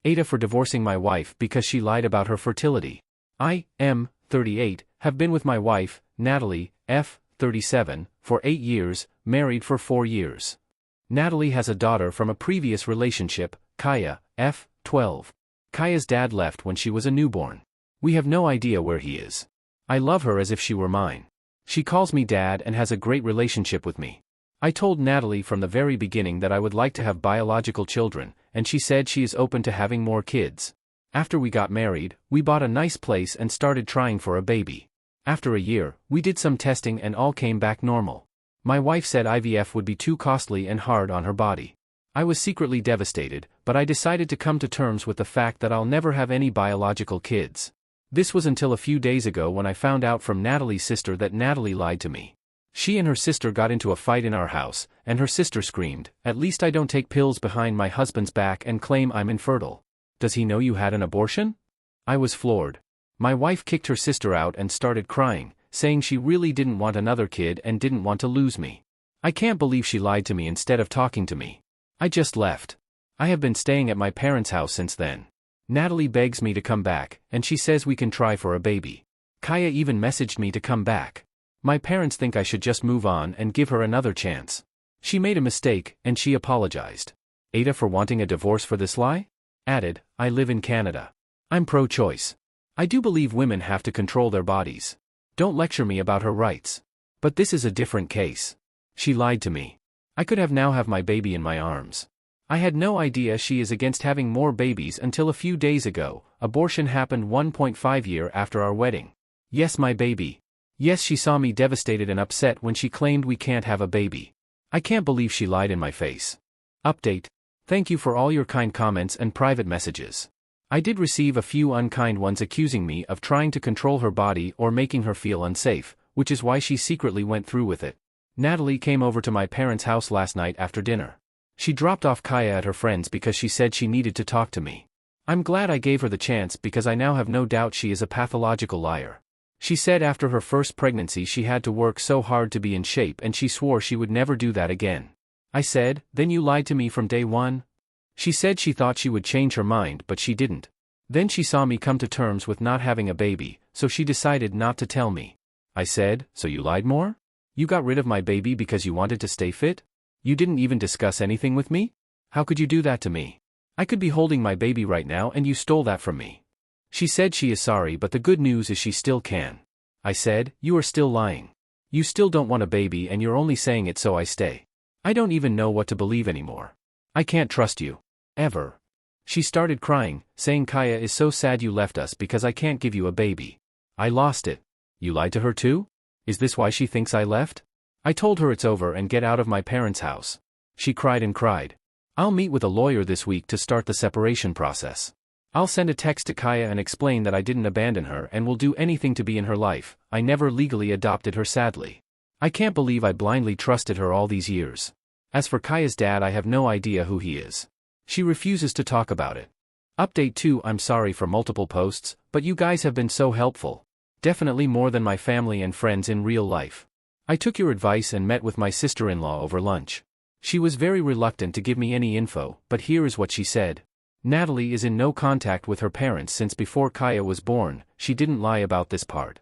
AITA for divorcing my wife because she lied about her fertility. I, M, 38, have been with my wife, Natalie, F, 37, for 8 years, married for 4 years. Natalie has a daughter from a previous relationship, Kaya, F, 12. Kaya's dad left when she was a newborn. We have no idea where he is. I love her as if she were mine. She calls me dad and has a great relationship with me. I told Natalie from the very beginning that I would like to have biological children, and she said she is open to having more kids. After we got married, we bought a nice place and started trying for a baby. After a year, we did some testing and all came back normal. My wife said IVF would be too costly and hard on her body. I was secretly devastated, but I decided to come to terms with the fact that I'll never have any biological kids. This was until a few days ago when I found out from Natalie's sister that Natalie lied to me. She and her sister got into a fight in our house, and her sister screamed, "At least I don't take pills behind my husband's back and claim I'm infertile. Does he know you had an abortion?" I was floored. My wife kicked her sister out and started crying, saying she really didn't want another kid and didn't want to lose me. I can't believe she lied to me instead of talking to me. I just left. I have been staying at my parents' house since then. Natalie begs me to come back, and she says we can try for a baby. Kaya even messaged me to come back. My parents think I should just move on and give her another chance. She made a mistake, and she apologized. AITA for wanting a divorce for this lie? Added, I live in Canada. I'm pro-choice. I do believe women have to control their bodies. Don't lecture me about her rights. But this is a different case. She lied to me. I could now have my baby in my arms. I had no idea she is against having more babies until a few days ago. Abortion happened 1.5 years after our wedding. Yes, my baby. Yes, she saw me devastated and upset when she claimed we can't have a baby. I can't believe she lied in my face. Update. Thank you for all your kind comments and private messages. I did receive a few unkind ones accusing me of trying to control her body or making her feel unsafe, which is why she secretly went through with it. Natalie came over to my parents' house last night after dinner. She dropped off Kaya at her friend's because she said she needed to talk to me. I'm glad I gave her the chance because I now have no doubt she is a pathological liar. She said after her first pregnancy she had to work so hard to be in shape and she swore she would never do that again. I said, then you lied to me from day one? She said she thought she would change her mind but she didn't. Then she saw me come to terms with not having a baby, so she decided not to tell me. I said, so you lied more? You got rid of my baby because you wanted to stay fit? You didn't even discuss anything with me? How could you do that to me? I could be holding my baby right now and you stole that from me. She said she is sorry but the good news is she still can. I said, you are still lying. You still don't want a baby and you're only saying it so I stay. I don't even know what to believe anymore. I can't trust you. Ever. She started crying, saying Kaya is so sad you left us because I can't give you a baby. I lost it. You lied to her too? Is this why she thinks I left? I told her it's over and get out of my parents' house. She cried and cried. I'll meet with a lawyer this week to start the separation process. I'll send a text to Kaya and explain that I didn't abandon her and will do anything to be in her life. I never legally adopted her sadly. I can't believe I blindly trusted her all these years. As for Kaya's dad, I have no idea who he is. She refuses to talk about it. Update 2. I'm sorry for multiple posts, but you guys have been so helpful. Definitely more than my family and friends in real life. I took your advice and met with my sister-in-law over lunch. She was very reluctant to give me any info, but here is what she said. Natalie is in no contact with her parents since before Kaya was born. She didn't lie about this part.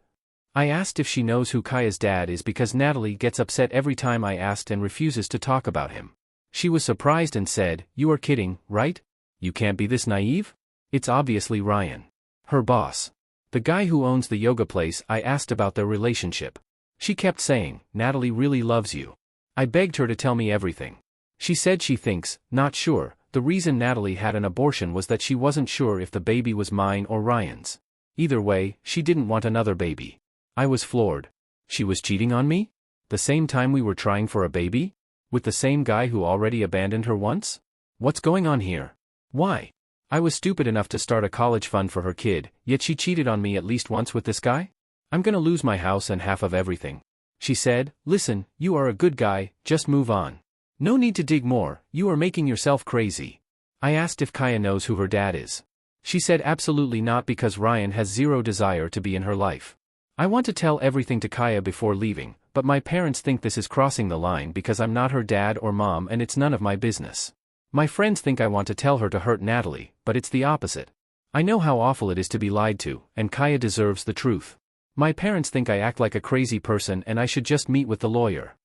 I asked if she knows who Kaya's dad is because Natalie gets upset every time I asked and refuses to talk about him. She was surprised and said, you are kidding, right? You can't be this naive? It's obviously Ryan. Her boss. The guy who owns the yoga place. I asked about their relationship. She kept saying, Natalie really loves you. I begged her to tell me everything. She said she thinks, not sure, the reason Natalie had an abortion was that she wasn't sure if the baby was mine or Ryan's. Either way, she didn't want another baby. I was floored. She was cheating on me? The same time we were trying for a baby? With the same guy who already abandoned her once? What's going on here? Why? I was stupid enough to start a college fund for her kid, yet she cheated on me at least once with this guy? I'm gonna lose my house and half of everything. She said, listen, you are a good guy, just move on. No need to dig more, you are making yourself crazy. I asked if Kaya knows who her dad is. She said absolutely not because Ryan has zero desire to be in her life. I want to tell everything to Kaya before leaving, but my parents think this is crossing the line because I'm not her dad or mom and it's none of my business. My friends think I want to tell her to hurt Natalie, but it's the opposite. I know how awful it is to be lied to, and Kaya deserves the truth. My parents think I act like a crazy person and I should just meet with the lawyer.